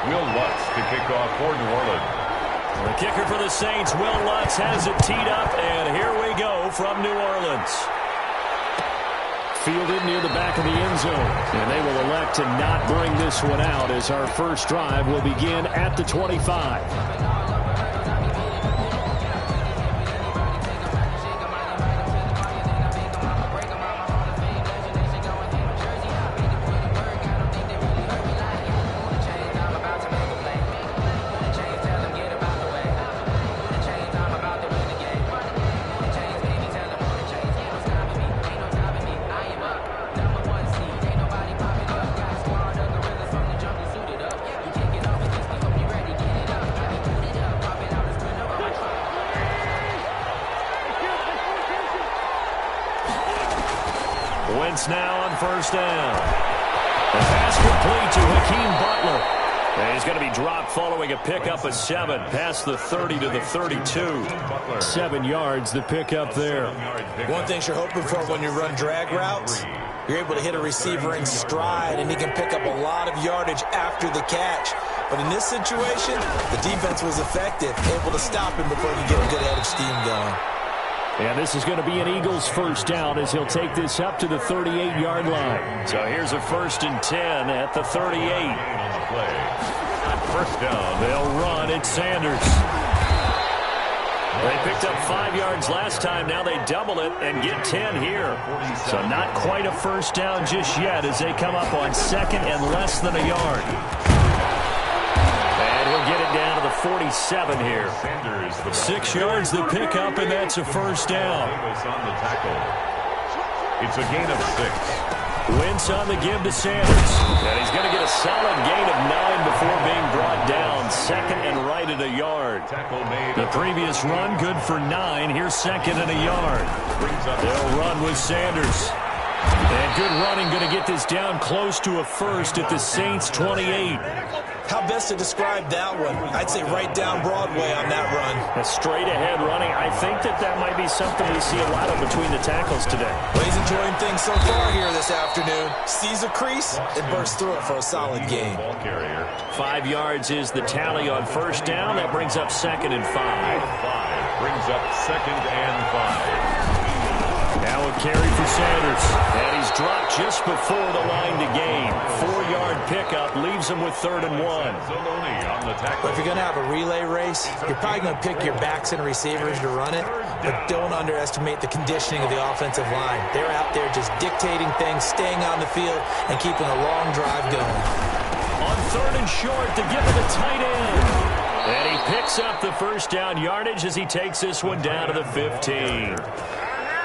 Will Lutz to kick off for New Orleans. The kicker for the Saints, Will Lutz, has it teed up, and here we go from New Orleans. Fielded near the back of the end zone, and they will elect to not bring this one out as our first drive will begin at the 25. Now on first down. The pass complete to Hakeem Butler. And he's going to be dropped following a pickup of 7 past the 30 to the 32. 7 yards, the pickup there. One thing you're hoping for when you run drag routes, you're able to hit a receiver in stride, and he can pick up a lot of yardage after the catch. But in this situation, the defense was effective, able to stop him before he could get a good head of steam going. And this is going to be an Eagles first down as he'll take this up to the 38-yard line. So here's a 1st and 10 at the 38. On the play. First down. They'll run. It's Sanders. They picked up 5 yards last time. Now they double it and get 10 here. So not quite a first down just yet as they come up on 2nd and less than a yard. And he'll get it down to the 47 here. 6 yards the pickup, and that's a first down. It's a gain of 6. Wentz on the give to Sanders. And he's going to get a solid gain of 9 before being brought down. 2nd and right at a yard. The previous run good for 9. Here's 2nd and a yard. They'll run with Sanders. And good running, going to get this down close to a first at the Saints 28. How best to describe that one? I'd say right down Broadway on that run. A straight-ahead running. I think that might be something we see a lot of between the tackles today. Well, he's enjoying things so far here this afternoon. Sees a crease and bursts through it for a solid gain. 5 yards is the tally on first down. That brings up 2nd and 5. Brings up 2nd and 5. Now a carry for Sanders. And he's dropped just before the line to gain. 4-yard pickup leaves him with 3rd and 1. But if you're going to have a relay race, you're probably going to pick your backs and receivers to run it. But don't underestimate the conditioning of the offensive line. They're out there just dictating things, staying on the field, and keeping a long drive going. On 3rd and short to give it a tight end. And he picks up the first down yardage as he takes this one down to the 15.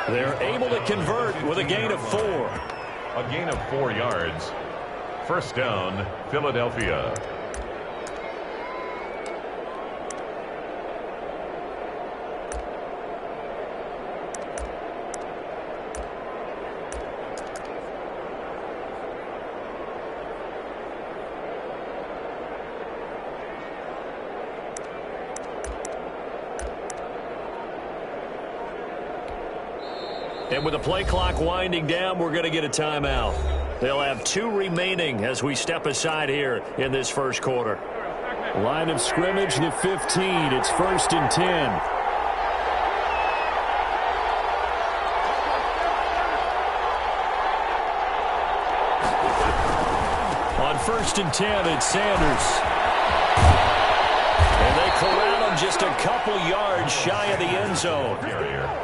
They're able to convert with a gain of 4. A gain of 4 yards. First down, Philadelphia. And with the play clock winding down, we're going to get a timeout. They'll have 2 remaining as we step aside here in this first quarter. Line of scrimmage, the 15. It's 1st and 10. On 1st and 10, it's Sanders. And they corral him just a couple yards shy of the end zone.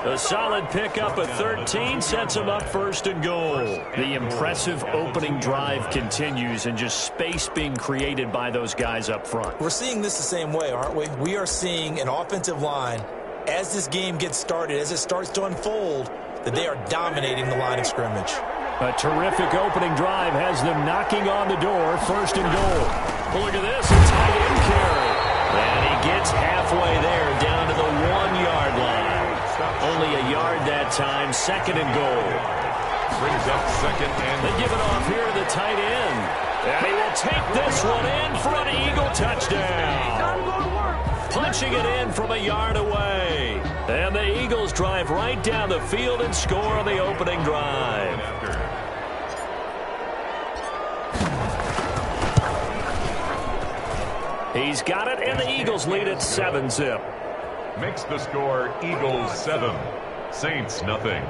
A solid pickup of 13 sets him up 1st and goal. The impressive opening drive continues and just space being created by those guys up front. We're seeing this the same way, aren't we? We are seeing an offensive line, as this game gets started, as it starts to unfold, that they are dominating the line of scrimmage. A terrific opening drive has them knocking on the door, 1st and goal. Well, look at this, a tight end carry. And he gets halfway there, down to the 1-yard line. Only a yard that time, 2nd and goal. Brings up 2nd and... They give it off here to the tight end. And he will take this one in for an Eagle touchdown. Punching it in from a yard away. And the Eagles drive right down the field and score on the opening drive. He's got it, and the Eagles lead at 7-zip. Makes the score Eagles 7, Saints nothing.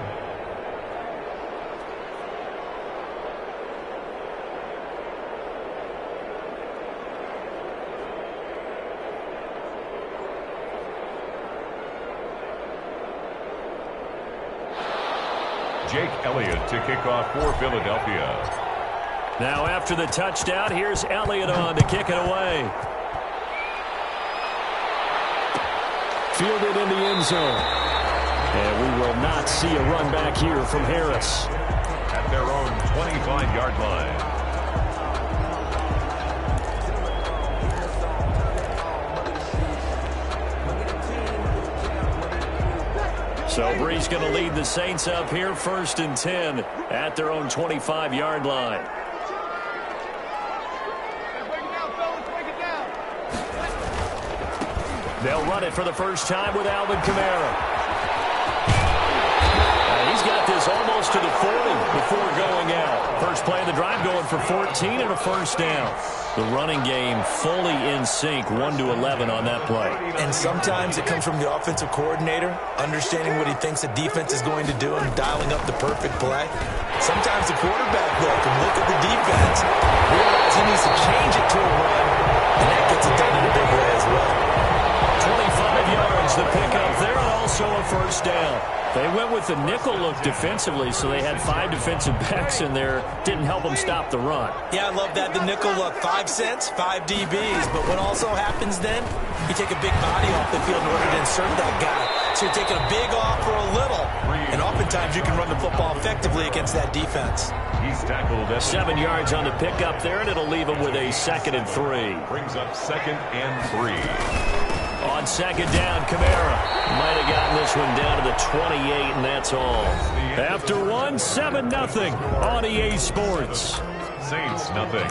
Jake Elliott to kick off for Philadelphia. Now after the touchdown, here's Elliott on to kick it away. Fielded in the end zone. And we will not see a run back here from Harris. At their own 25-yard line. So Bree's going to lead the Saints up here 1st and 10 at their own 25-yard line. They'll run it for the first time with Alvin Kamara. He's got this almost to the 40 before going out. First play of the drive going for 14 and a first down. The running game fully in sync, 1-11 on that play. And sometimes it comes from the offensive coordinator, understanding what he thinks the defense is going to do and dialing up the perfect play. Sometimes the quarterback, though, can look at the defense, realize he needs to change it to a run, and that gets it done in a big way as well. 25 yards the pickup there, and also a first down. They went with the nickel look defensively, so they had 5 defensive backs in there. Didn't help them stop the run. Yeah, I love that, the nickel look. 5 cents, 5 DBs. But what also happens then, you take a big body off the field in order to insert that guy. So you're taking a big off for a little. And oftentimes you can run the football effectively against that defense. He's tackled at 7 yards on the pickup there, and it'll leave him with a 2nd and 3. Brings up 2nd and 3. On 2nd down, Kamara might have gotten this one down to the 28, and that's all. After 1, 7-0 on EA Sports. Saints nothing.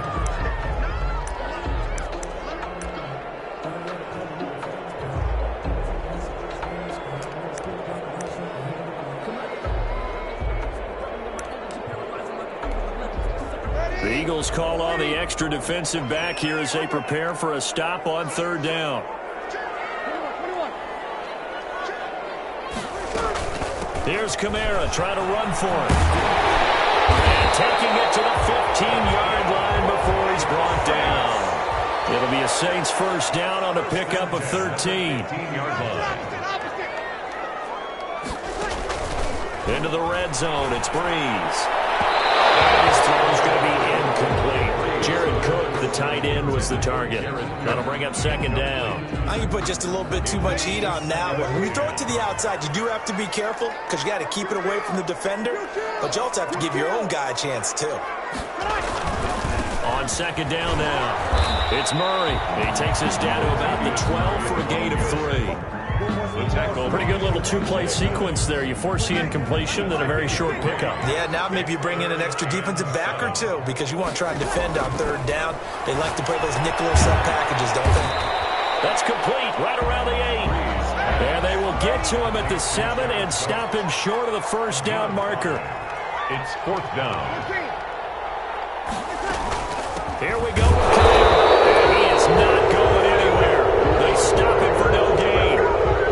The Eagles call on the extra defensive back here as they prepare for a stop on 3rd down. Here's Kamara trying to run for it. And taking it to the 15-yard line before he's brought down. It'll be a Saints first down on a pickup of 13. 15-yard line. Into the red zone, it's Breeze. And his throw is going to be incomplete. Jared Cook, the tight end, was the target. That'll bring up 2nd down. I think you put just a little bit too much heat on that one. When you throw it to the outside, you do have to be careful because you got to keep it away from the defender, but you also have to give your own guy a chance too. On 2nd down now, it's Murray. He takes us down to about the 12 for a gain of 3. Pretty good little 2-play sequence there. You force the incompletion, then a very short pickup. Yeah, now maybe you bring in an extra defensive back or two because you want to try and defend on 3rd down. They like to play those nickel or sub packages, don't they? That's complete right around the 8. And they will get to him at the 7 and stop him short of the first down marker. It's 4th down. Here we go with Kamara. He is not going anywhere. They stop him for no gain.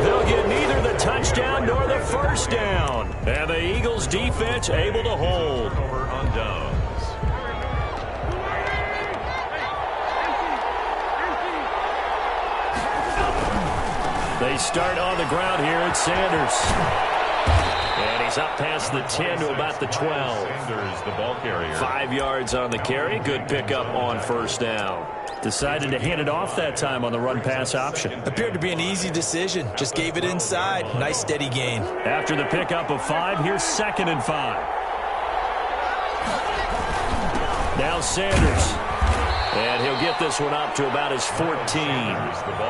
They'll get neither the touchdown nor the first down. And the Eagles defense able to hold. Over on downs. They start on the ground here at Sanders. And he's up past the 10 to about the 12. Sanders, the ball carrier. 5 yards on the carry. Good pickup on first down. Decided to hand it off that time on the run-pass option. Appeared to be an easy decision. Just gave it inside. Nice steady gain. After the pickup of 5, here's 2nd and 5. Now Sanders. And he'll get this one up to about his 14.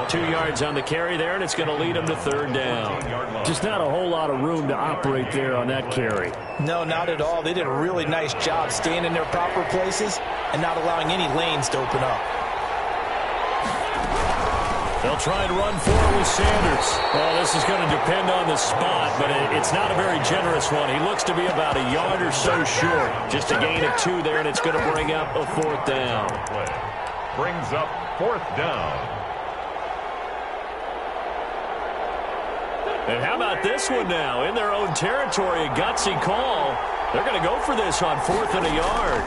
2 yards on the carry there, and it's going to lead him to 3rd down. Just not a whole lot of room to operate there on that carry. No, not at all. They did a really nice job staying in their proper places and not allowing any lanes to open up. They'll try and run for it with Sanders. Well, this is going to depend on the spot, but it's not a very generous one. He looks to be about a yard or so short. Just a gain of 2 there, and it's going to bring up a 4th down. Brings up 4th down. And how about this one now? In their own territory, a gutsy call. They're going to go for this on 4th and a yard.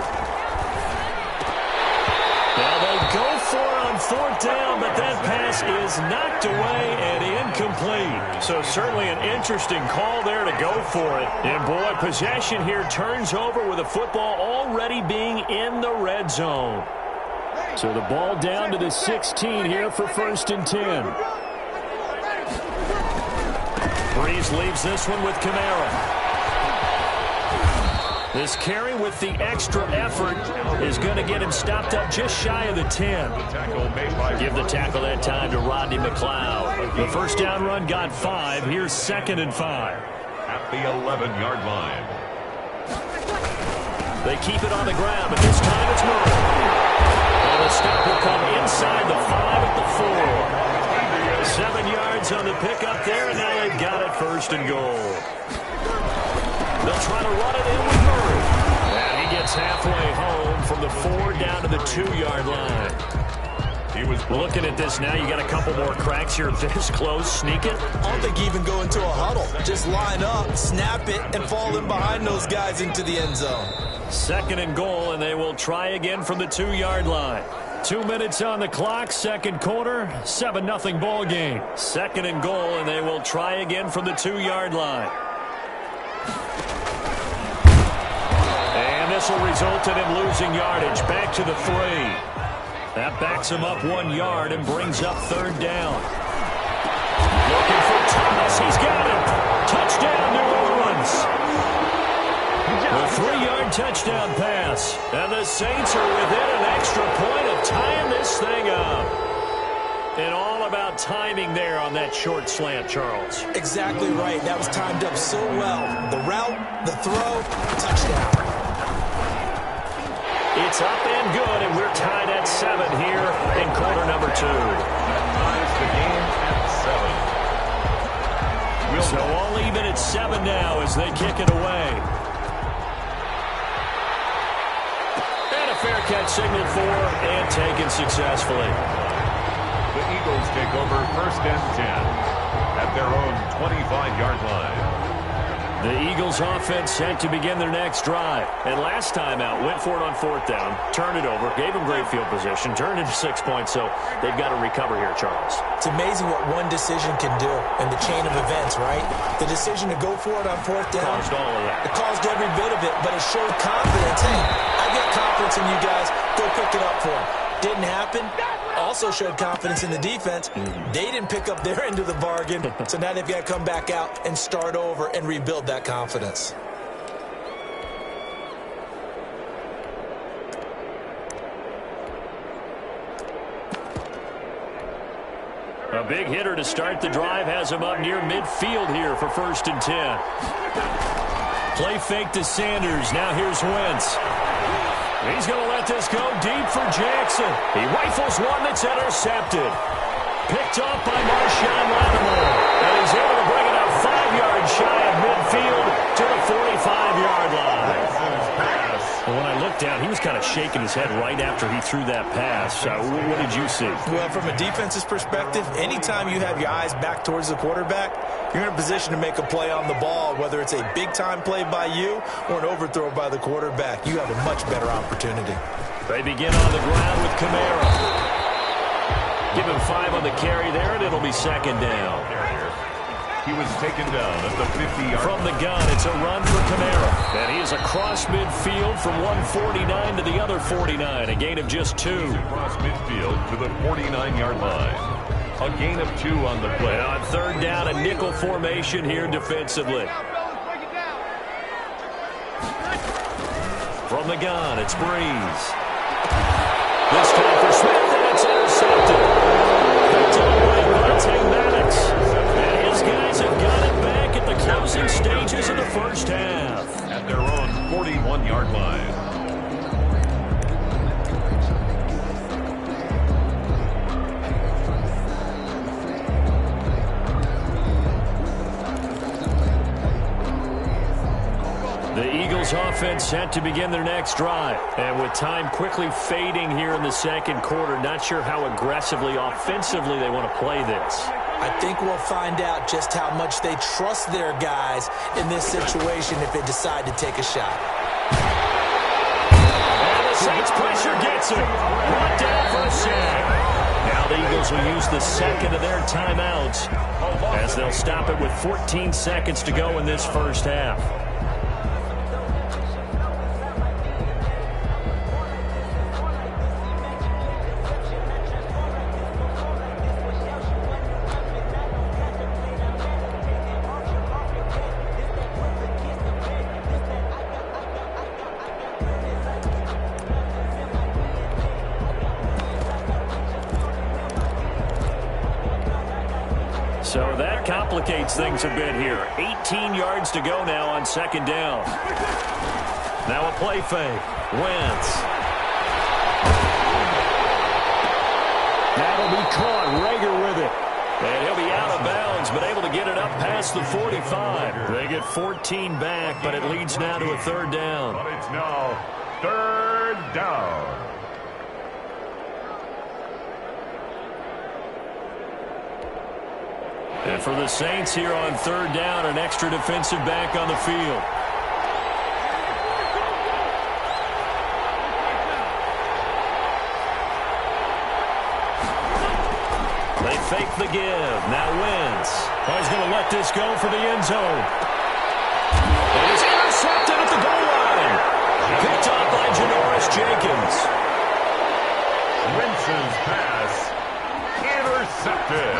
Now they go for it on 4th down, but that pass is knocked away and incomplete. So certainly an interesting call there to go for it. And boy, possession here turns over with the football already being in the red zone. So the ball down to the 16 here for 1st and 10. Breeze leaves this one with Kamara. This carry with the extra effort is going to get him stopped up just shy of the 10. Give the tackle that time to Rodney McLeod. The first down run got 5. Here's 2nd and 5. At the 11-yard line. They keep it on the ground, but this time it's moved. And the stop will come inside the 5 at the 4. 7 yards on the pickup there, and now they've got it 1st and goal. They'll try to run it in with Murray. And he gets halfway home from the 4 down to the 2-yard line. He was looking at this now. You got a couple more cracks here this close. Sneak it. I don't think you even go into a huddle. Just line up, snap it, and fall in behind those guys into the end zone. 2nd and goal, and they will try again from the 2-yard line. 2 minutes on the clock, 2nd quarter, 7-0 ball game. 2nd and goal, and they will try again from the 2-yard line. And this will result in him losing yardage. Back to the 3. That backs him up 1 yard and brings up 3rd down. Looking for Thomas. He's got him. Touchdown, New Orleans. The 3-yard touchdown pass. And the Saints are within an extra point of tying this thing up. And all about timing there on that short slant, Charles. Exactly right. That was timed up so well. The route, the throw, touchdown. It's up and good, and we're tied at 7 here in quarter number 2. Ties the game at 7. So all even at 7 now as they kick it away. And a fair catch signaled for and taken successfully. The Eagles take over 1st and 10 at their own 25-yard line. The Eagles offense set to begin their next drive. And last time out, went for it on 4th down, turned it over, gave them great field position, turned into 6 points, so they've got to recover here, Charles. It's amazing what one decision can do in the chain of events, right? The decision to go for it on 4th down. Caused all of that. It caused every bit of it, but it showed confidence. Hey, I got confidence in you guys. Go pick it up for them. Didn't happen. Also showed confidence in the defense. They didn't pick up their end of the bargain, so now they've got to come back out and start over and rebuild that confidence. A big hitter to start the drive has him up near midfield here for 1st and 10. Play fake to Sanders. Now here's Wentz. He's going to let this go deep for Jackson. He rifles one that's intercepted. Picked off by Marshawn Lattimore. And he's able to bring it up 5 yards shy of midfield to the 45-yard line. And when I looked down, he was kind of shaking his head right after he threw that pass. What did you see? Well, from a defense's perspective, anytime you have your eyes back towards the quarterback, you're in a position to make a play on the ball, whether it's a big-time play by you or an overthrow by the quarterback. You have a much better opportunity. They begin on the ground with Kamara. Give him 5 on the carry there, and it'll be 2nd down. He was taken down at the 50-yard. From the gun, it's a run for Kamara. And he is across midfield from 149 to the other 49, a gain of just 2. Across midfield to the 49-yard line. A gain of 2 on the play. And on 3rd down, a nickel formation here defensively. From the gun, it's Breeze. This time for Smith, and it's intercepted. Picked up by Vontae Maddox. And his guys have got it back at the closing stages of the first half. At their own 41-yard line. The Eagles offense set to begin their next drive. And with time quickly fading here in the 2nd quarter, not sure how aggressively, offensively they want to play this. I think we'll find out just how much they trust their guys in this situation if they decide to take a shot. And the Saints pressure gets him. Brought down for a sack. Now the Eagles will use the second of their timeouts as they'll stop it with 14 seconds to go in this first half. So that complicates things a bit here. 18 yards to go now on second down. Now a play fake. Wentz. That'll be caught. Rager with it. And he'll be out of bounds, but able to get it up past the 45. They get 14 back, but it leads now to a third down. But it's now third down. And for the Saints here on third down, an extra defensive back on the field. They fake the give. Now Wentz. He's going to let this go for the end zone. It is intercepted at the goal line. Picked up by Janoris Jenkins. Wentz's pass intercepted.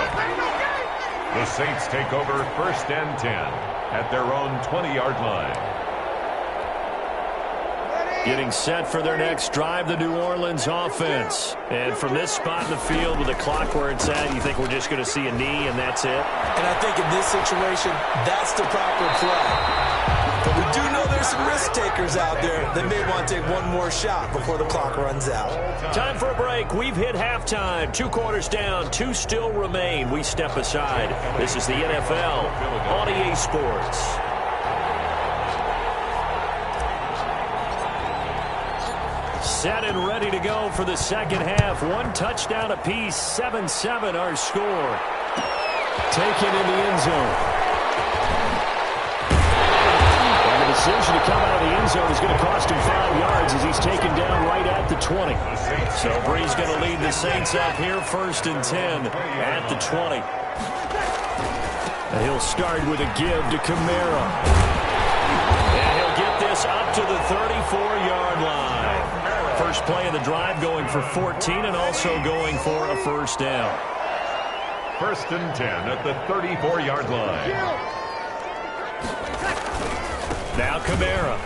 The Saints take over first and 10 at their own 20-yard line. Getting set for their next drive, the New Orleans offense. And from this spot in the field with the clock where it's at, you think we're just going to see a knee and that's it? And I think in this situation, that's the proper play. But we do know there's some risk takers out there that may want to take one more shot before the clock runs out. Time for a break. We've hit halftime. 2 quarters down. 2 still remain. We step aside. This is the NFL on EA Sports. Set and ready to go for the second half. 1 touchdown apiece. 7-7 our score. Taken in the end zone. The decision to come out of the end zone is going to cost him 5 yards as he's taken down right at the 20. So Bree's going to lead the Saints up here first and 10 at the 20. And he'll start with a give to Kamara. And he'll get this up to the 34-yard line. First play of the drive going for 14 and also going for a first down. First and 10 at the 34-yard line. Now Kamara.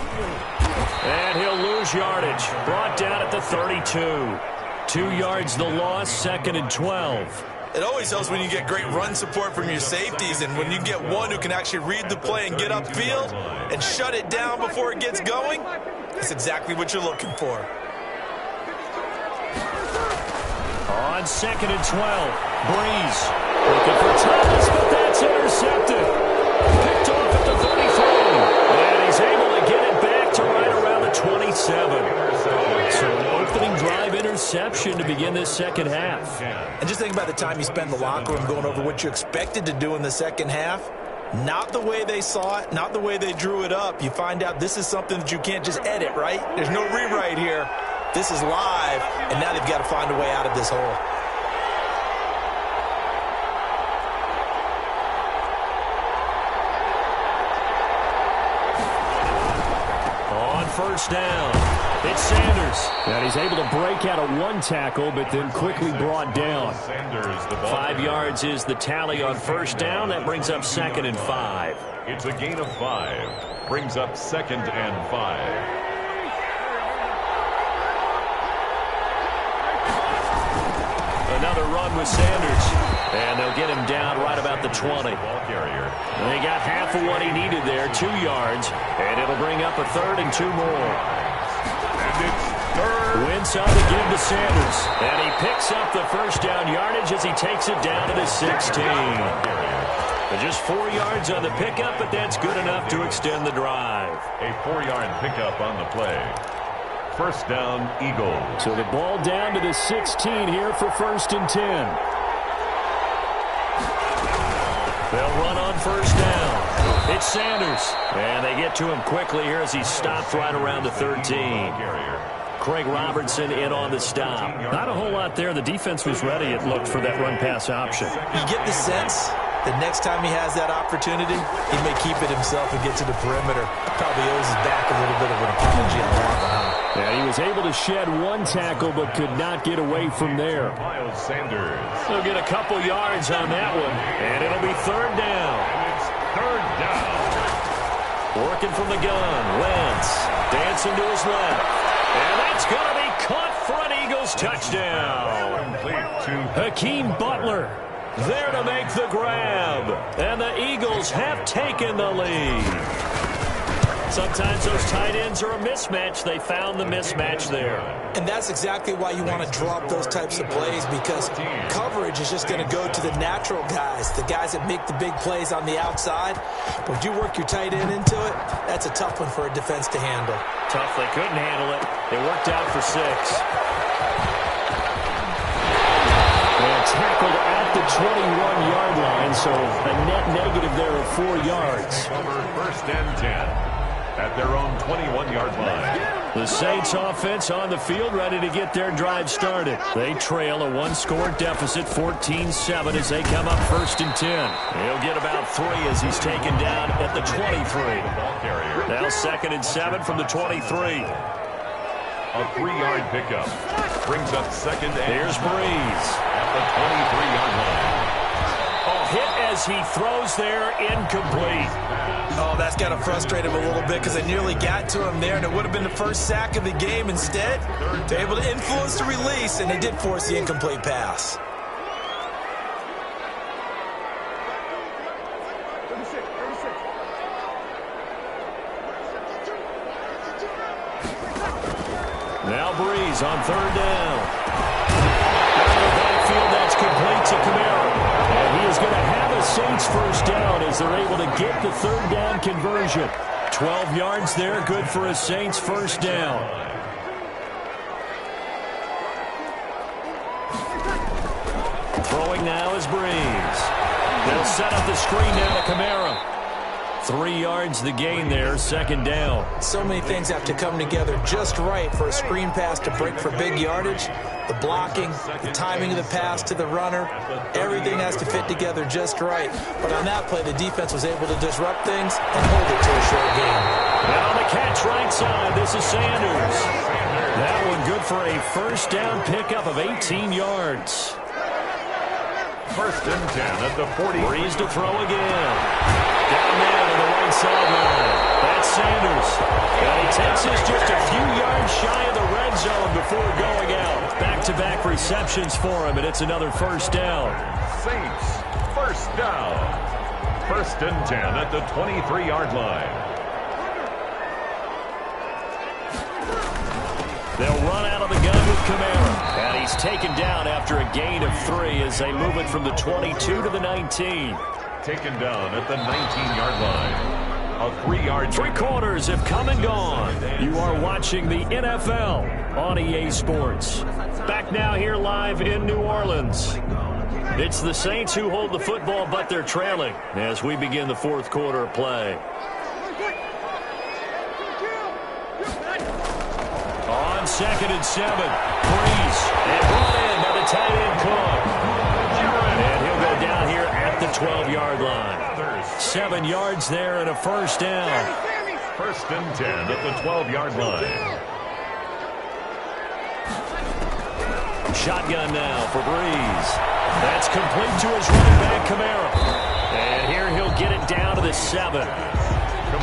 And he'll lose yardage. Brought down at the 32. 2 yards the loss, second and 12. It always helps when you get great run support from your safeties, and when you get one who can actually read the play and get upfield and shut it down before it gets going, that's exactly what you're looking for. On second and 12, Breeze looking for Thomas, but that's intercepted. Picked off at the 33. And he's able to get it back to right around the 27. So an opening drive interception to begin this second half. And just think about the time you spend in the locker room going over what you expected to do in the second half. Not the way they saw it, not the way they drew it up. You find out this is something that you can't just edit, right? There's no rewrite here. This is live, and now they've got to find a way out of this hole. First down. It's Sanders. And he's able to break out of 1 tackle, but then quickly brought down. 5 yards is the tally on first down. That brings up second and 5. It's a gain of 5. Brings up second and 5. Another run with Sanders. And they'll get him down right about the 20. They got half of what he needed there, 2 yards. And it'll bring up a third and 2 more. And it's third. Wentz on the give to Sanders. And he picks up the first down yardage as he takes it down to the 16. But just 4 yards on the pickup, but that's good enough to extend the drive. A 4-yard pickup on the play. First down, Eagles. So the ball down to the 16 here for first and 10. They'll run on first down. It's Sanders. And they get to him quickly here as he stopped right around the 13. Craig Robertson in on the stop. Not a whole lot there. The defense was ready, it looked, for that run-pass option. You get the sense that next time he has that opportunity, he may keep it himself and get to the perimeter. Probably owes his back a little bit of an apology on that one. Yeah, he was able to shed one tackle but could not get away from there. Miles Sanders. He'll get a couple yards on that one, and it'll be third down. And it's third down. Working from the gun, Wentz dancing to his left. And that's going to be caught for an Eagles touchdown. Complete to Hakeem Butler there to make the grab. And the Eagles have taken the lead. Sometimes those tight ends are a mismatch. They found the mismatch there. And that's exactly why you want to draw up those types of plays, because coverage is just going to go to the natural guys, the guys that make the big plays on the outside. But if you work your tight end into it, that's a tough one for a defense to handle. Tough. They couldn't handle it. They worked out for 6. And tackled at the 21-yard line, so a net negative there of 4 yards. over first and 10 at their own 21-yard line. The Saints offense on the field ready to get their drive started. They trail a 1-score deficit, 14-7 as they come up first and 10. He'll get about 3 as he's taken down at the 23. Now second and 7 from the 23. A 3-yard pickup brings up second and Here's Breeze. at the 23-yard line. Oh, hit as he throws there, incomplete. Oh, that's got to frustrate him a little bit because they nearly got to him there, and it would have been the first sack of the game. Instead, they're able to influence the release, and they did force the incomplete pass. Now Breeze on third down. Out of the backfield, that's complete to Kamara. And he is going to have a Saints first down as they're able to get the third down conversion. 12 yards there, good for a Saints first down. Throwing now is Breeze. They'll set up the screen now to Kamara. 3 yards the gain there, second down. So many things have to come together just right for a screen pass to break for big yardage. The blocking, the timing of the pass to the runner, everything has to fit together just right. But on that play, the defense was able to disrupt things and hold it to a short game. Now on the catch right side, this is Sanders. That one good for a first down pickup of 18 yards. First and 10 at the 40. Breeze to throw again. Down there on the right sideline. That's Sanders. And he takes us just a few yards shy of the red zone before going out. Back-to-back receptions for him, and it's another first down. Saints, first down. First and 10 at the 23-yard line. They'll run out of the gun with Kamara. And he's taken down after a gain of 3 as they move it from the 22 to the 19. Taken down at the 19-yard line. A 3-yard. 3 quarters have come and gone. You are watching the NFL on EA Sports. Back now here live in New Orleans. It's the Saints who hold the football, but they're trailing as we begin the fourth quarter of play. On second and 7, Breeze. And brought in by the tight end Cook. And he'll go down here at the 12-yard line. 7 yards there and a first down. First and 10 at the 12-yard line. Shotgun now for Breeze. That's complete to his running back, Kamara. And here he'll get it down to the 7.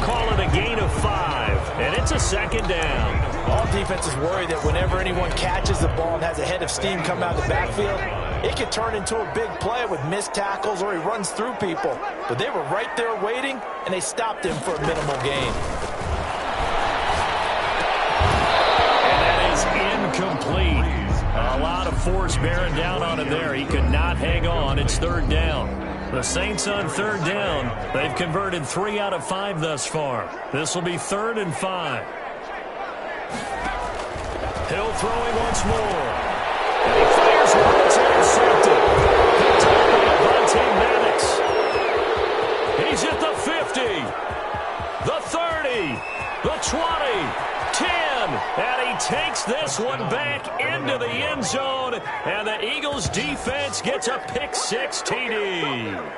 Call it a gain of 5, and it's a second down. All defenses worry that whenever anyone catches the ball and has a head of steam come out of the backfield, it can turn into a big play with missed tackles or he runs through people. But they were right there waiting, and they stopped him for a minimal gain. And that is incomplete. A lot of force bearing down on him there. He could not hang on. It's third down. The Saints on third down. They've converted 3 out of 5 thus far. This will be 3rd and 5. Hill throwing once more. And he fires one. It's intercepted. Picked up by Avonte Maddox. takes this one back into the end zone, and the Eagles defense gets a pick-6 TD.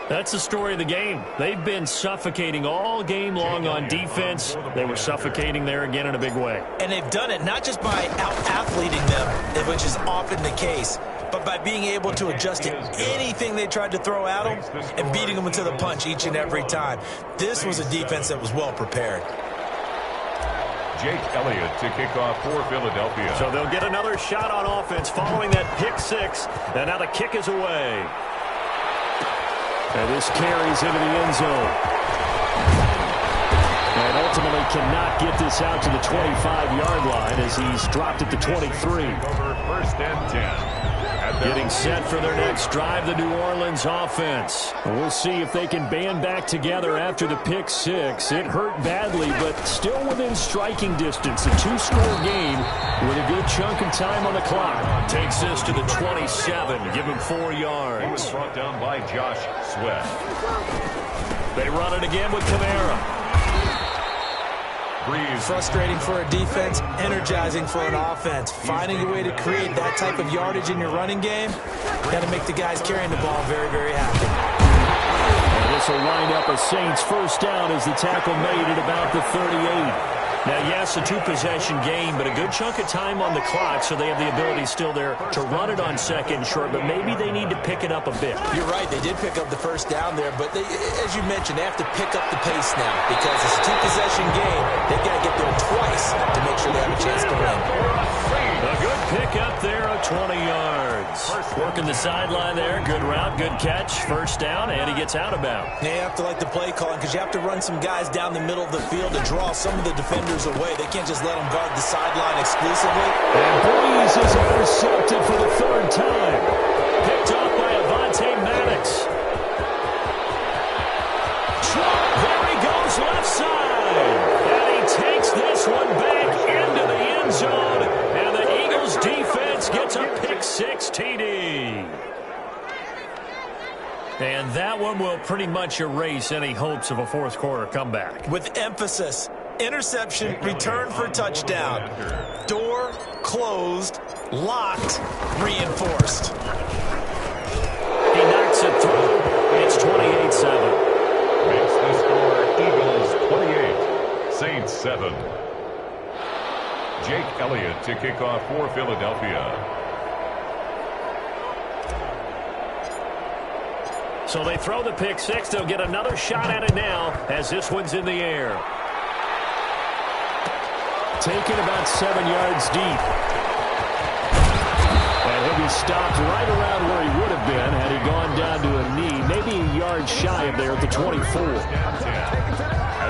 That's the story of the game. They've been suffocating all game long on defense. They were suffocating there again in a big way. And they've done it not just by out-athleting them, which is often the case, but by being able to adjust to anything they tried to throw at them and beating them into the punch each and every time. This was a defense that was well prepared. Jake Elliott to kick off for Philadelphia. So they'll get another shot on offense following that pick-6, and now the kick is away. And this carries into the end zone. And ultimately cannot get this out to the 25-yard line as he's dropped at the 23. Over first and 10. Getting set for their next drive, the New Orleans offense. We'll see if they can band back together after the pick-6. It hurt badly, but still within striking distance. A two-score game with a good chunk of time on the clock. Takes this to the 27. Give him 4 yards. He was brought down by Josh Sweat. They run it again with Kamara. Frustrating for a defense, energizing for an offense. Finding a way to create that type of yardage in your running game, got to make the guys carrying the ball very, very happy. And this will wind up a Saints first down as the tackle made at about the 38. Now, yes, a two-possession game, but a good chunk of time on the clock, so they have the ability still there to run it on second and short, but maybe they need to pick it up a bit. You're right. They did pick up the first down there, but they, as you mentioned, they have to pick up the pace now because it's a two-possession game. They've got to get there twice to make sure they have a chance to win. A good pick up there of 20 yards. Working the sideline there. Good route, good catch. First down, and he gets out of bounds. Yeah, you have to like the play calling because you have to run some guys down the middle of the field to draw some of the defenders away. They can't just let them guard the sideline exclusively. And Breeze is intercepted for the third time. Picked off by Avonte Maddox. There he goes left side. And he takes this one back into the end zone. And the Eagles defense gets a pick-6 TD. And that one will pretty much erase any hopes of a fourth quarter comeback. With emphasis. Interception, return for touchdown. Door closed, locked, reinforced. He knocks it through. It's 28-7. Makes the score Eagles 28, Saints 7. Jake Elliott to kick off for Philadelphia. So they throw the pick-6. They'll get another shot at it now as this one's in the air. Taken about 7 yards deep. And he'll be stopped right around where he would have been had he gone down to a knee, maybe a yard shy of there at the 24.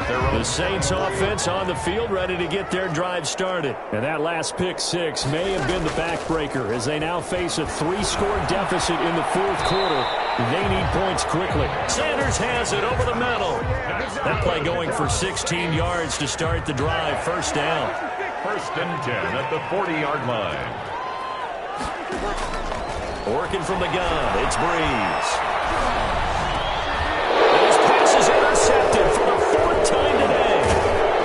The Saints offense on the field ready to get their drive started. And that last pick-6 may have been the backbreaker as they now face a 3-score deficit in the fourth quarter. They need points quickly. Sanders has it over the middle. That play going for 16 yards to start the drive. First down. First and 10 at the 40-yard line. Working from the gun, it's Breeze. His pass is intercepted for the fourth time today.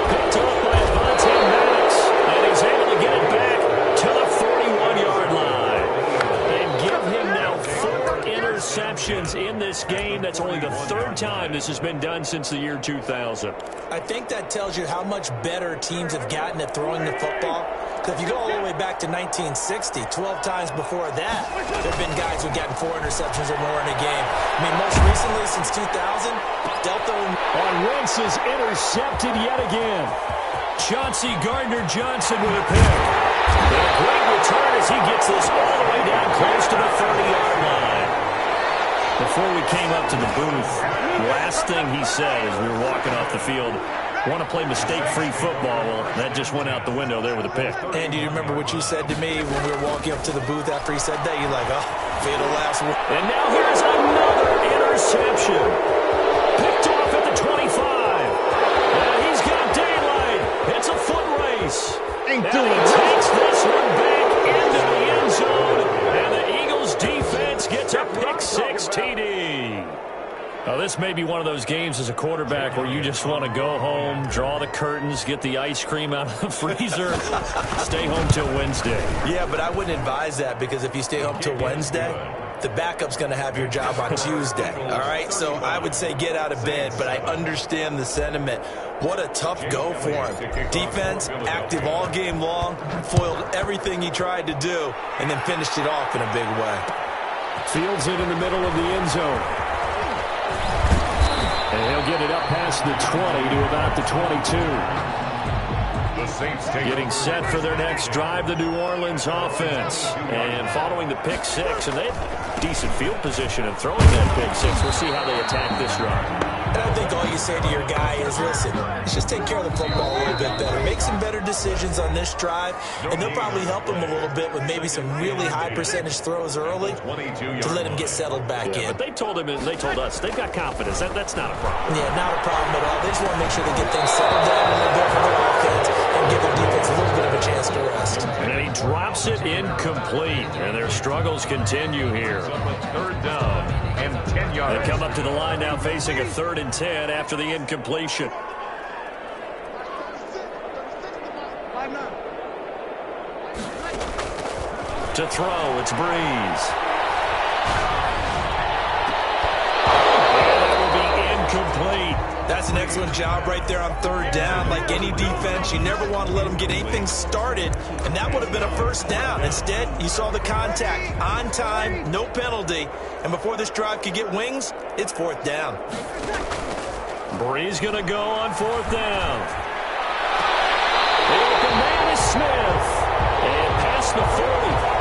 Picked off by Avonte Maddox, and he's able to get it back to the 41-yard line. And give him now 4 interceptions in this game. That's only the third time this has been done since the year 2000. I think that tells you how much better teams have gotten at throwing the football. Because if you go all the way back to 1960, 12 times before that, there have been guys who've gotten 4 interceptions or more in a game. I mean, most recently, since 2000, Delta... On Wentz is intercepted yet again. Chauncey Gardner-Johnson with a pick. And a great return as he gets this all the way down close to the 30-yard line. Before we came up to the booth, last thing he said as we were walking off the field, want to play mistake-free football. Well, that just went out the window there with a pick. And do you remember what you said to me when we were walking up to the booth after he said that? You're like, oh, fatal last word. And now here's another interception. Picked off at the 25. And he's got daylight. It's a foot race. And he takes this one back into the end zone. And the Eagles defense gets a pick-6 TD. Well, this may be one of those games as a quarterback where you just want to go home, draw the curtains, get the ice cream out of the freezer, stay home till Wednesday. Yeah, but I wouldn't advise that, because if you stay home till Wednesday, the backup's going to have your job on Tuesday. All right, so I would say get out of bed, but I understand the sentiment. What a tough go for him. Defense, active all game long, foiled everything he tried to do, and then finished it off in a big way. Fields it in the middle of the end zone. And he'll get it up past the 20 to about the 22. The Saints getting set for their next drive, the New Orleans offense. And following the pick six, and they have decent field position of throwing that pick six. We'll see how they attack this drive. And I think all you say to your guy is, listen, let's just take care of the football a little bit better. Make some better decisions on this drive, and they'll probably help him a little bit with maybe some really high percentage throws early to let him get settled back in. But they told him, and they told us, they've got confidence. That's not a problem. Yeah, not a problem at all. They just want to make sure they get things settled down a little bit for their offense and give their defense a little bit of a chance to rest. And then he drops it incomplete, and their struggles continue here. Third down and 10 yards. They come up to the line now facing a 3rd and 10 after the incompletion. To throw, it's Breeze. And that will be incomplete. That's an excellent job right there on 3rd down. Like any defense, you never want to let them get anything started, and that would have been a 1st down. Instead, you saw the contact on time, no penalty, and before this drive could get wings, it's 4th down. Breeze going to go on 4th down. The open man is Smith. And past the 40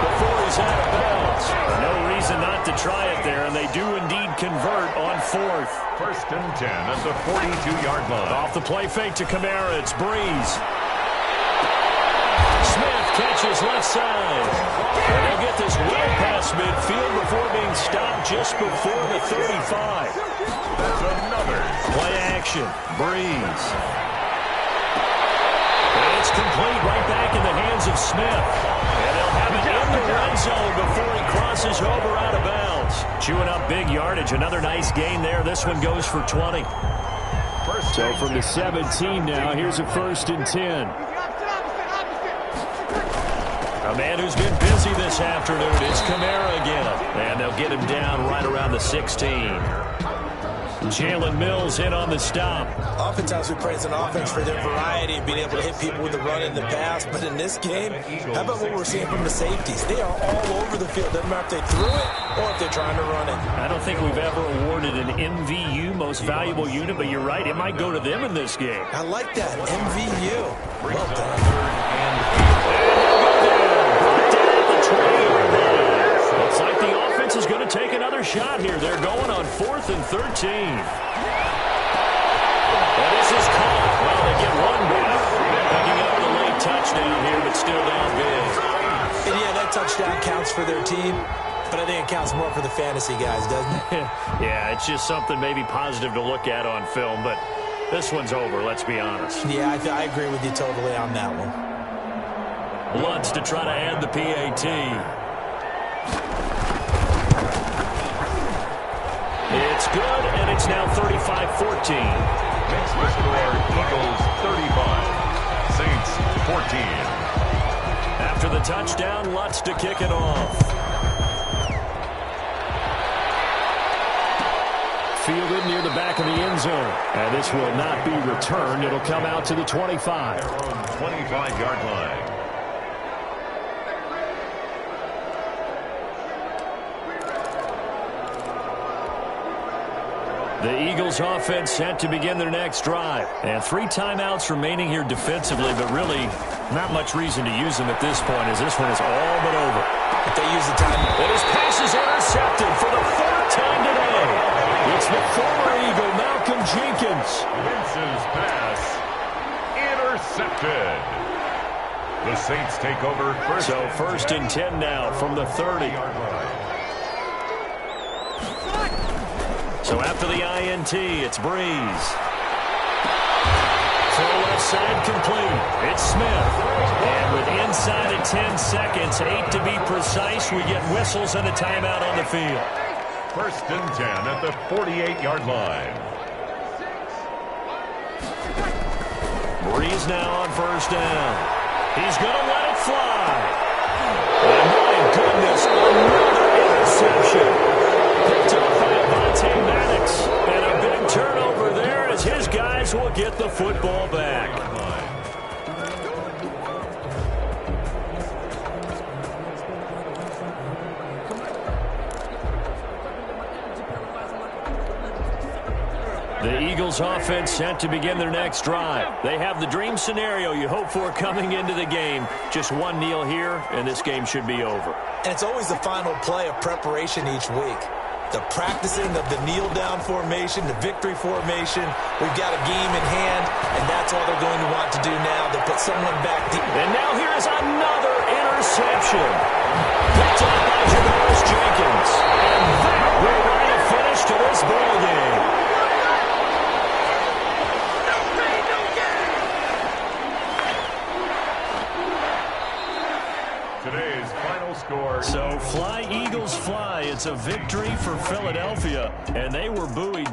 before he's out of bounds. No reason not to try it there, and they do indeed convert on 4th. 1st and 10 at the 42-yard line. Off the play fake to Kamara, it's Breeze. Smith catches left side. And they'll get this well past midfield before being stopped just before the 35. That's another. Play action, Breeze. And it's complete right back in the hands of Smith. And they'll have it in the red zone before he crosses over out of bounds. Chewing up big yardage. Another nice gain there. This one goes for 20. So from the 17 now, here's a 1st and 10. A man who's been busy this afternoon is Kamara again. And they'll get him down right around the 16. Jalen Mills in on the stop. Oftentimes we praise an offense for their variety of being able to hit people with the run in the pass. But in this game, how about what we're seeing from the safeties? They are all over the field. Doesn't matter if they threw it or if they're trying to run it. I don't think we've ever awarded an MVU, most valuable unit, but you're right. It might go to them in this game. I like that. MVU. Well done. Looks like the offense is going to take another shot here. They're going on 4th and 13. And this is caught. Well, they get one back. Picking up the late touchdown here, but still down big. And yeah, that touchdown counts for their team, but I think it counts more for the fantasy guys, doesn't it? Yeah, it's just something maybe positive to look at on film, but this one's over, let's be honest. Yeah, I agree with you totally on that one. Lutz to try to add the PAT. It's good, and it's now 35-14. Makes the score Eagles 35, Saints 14. After the touchdown, Lutz to kick it off. Fielded near the back of the end zone. And this will not be returned. It'll come out to the 25. Their own 25-yard line. The Eagles offense set to begin their next drive. And 3 timeouts remaining here defensively, but really not much reason to use them at this point as this one is all but over. If they use the time. And his pass is intercepted for the 4th time today. It's the former Eagle, Malcolm Jenkins. Vince's pass intercepted. The Saints take over first. So 1st and 10 now from the 30. So after the INT, it's Breeze. Throw left side complete. It's Smith. And with inside of 10 seconds, 8 to be precise, we get whistles and a timeout on the field. First and 10 at the 48-yard line. Breeze now on first down. He's going to let it fly. And my goodness, another interception. Picked up by Avonte Maddox. And a big turnover there as his guys will get the football back. The Eagles offense set to begin their next drive. They have the dream scenario you hope for coming into the game. Just one kneel here, and this game should be over. And it's always the final play of preparation each week. The practicing of the kneel-down formation, the victory formation. We've got a game in hand, and that's all they're going to want to do now. They'll put someone back deep. And now here is another interception. Picked up by Janoris Jenkins. And that will write a finish to this ball game. Today's final score. So fly, Eagles, fly. It's a victory for Philadelphia, and they were buoyed